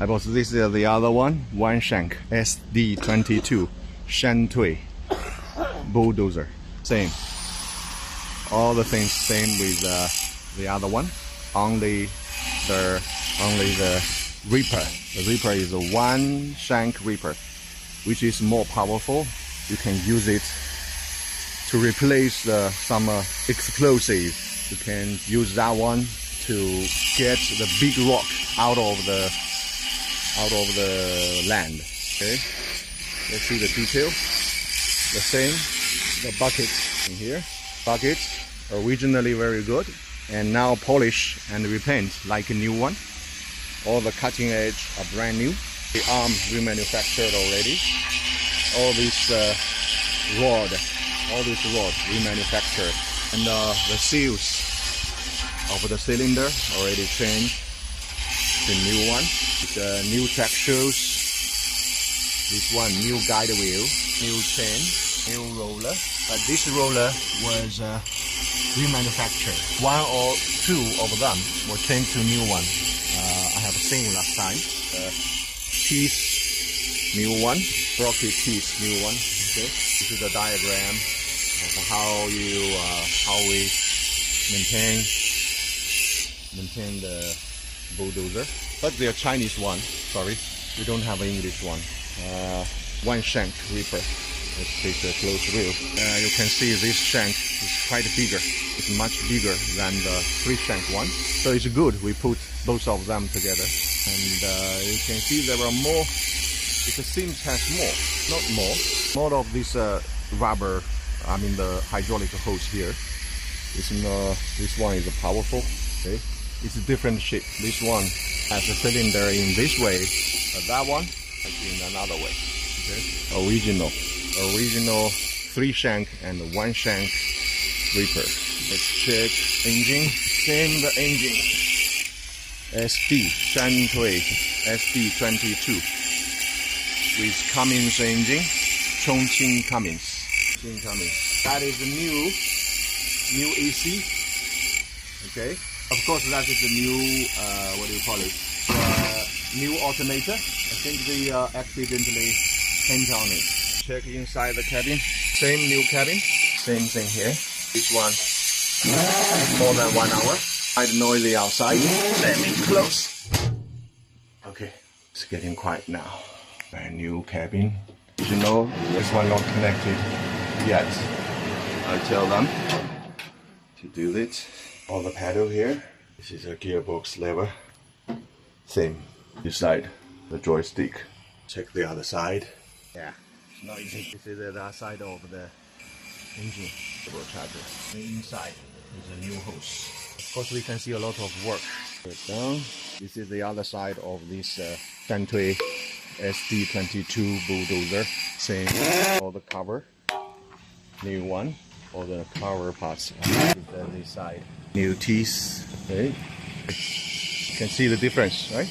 I bought this is the other one, Wanshank SD22 Shantui bulldozer. Same. All the things same with the other one. Only the Reaper. The Reaper is a Wanshank Reaper, which is more powerful. You can use it to replace some explosive. You can use that one to get the big rock out of the land. Okay, let's see the detail. The same, the bucket in here. Bucket originally very good, and now polish and repaint like a new one. All the cutting edge are brand new. The arm remanufactured already. All this rods remanufactured, and the seals of the cylinder already changed. The new one, the new track shoes. This one, new guide wheel, new chain, new roller. But this roller was remanufactured. One or two of them were changed to new one. I have seen last time. Teeth, new one. Sprocket teeth, new one. Okay. This is a diagram of how we maintain the bulldozer. But they're Chinese one. Sorry, we don't have an English one. Wanshank Reaper. Let's take a close view. You can see this shank is quite bigger. It's much bigger than the 3-shank one. So it's good we put both of them together. And you can see there are more. It seems has more, not more. More of this rubber, the hydraulic hose here. This one is powerful. Okay, it's a different shape. This one has a cylinder in this way, but that one is in another way. Okay, original 3-shank and 1-shank Reaper. Let's check engine. Same the engine. SD Shantui SD22 with Cummins engine, Chongqing Cummins. That is the new AC. Okay, of course that is the new new alternator. I think they accidentally paint on it. Check inside the cabin. Same new cabin. Same thing here. This one more than 1 hour. Quite noisy outside. Let me close. Okay, it's getting quiet now. Brand new cabin. You know, this one not connected yet. I tell them to do it. On the pedal here. This is a gearbox lever. Same. This side, the joystick. Check the other side. Yeah, it's not easy. This is the other side of the engine charger. The inside is a new hose. Of course, we can see a lot of work. Put it down. This is the other side of this Shantui SD22 bulldozer. Same. All the cover. New one. All the cover parts. This side. New teeth. Okay. You can see the difference, right?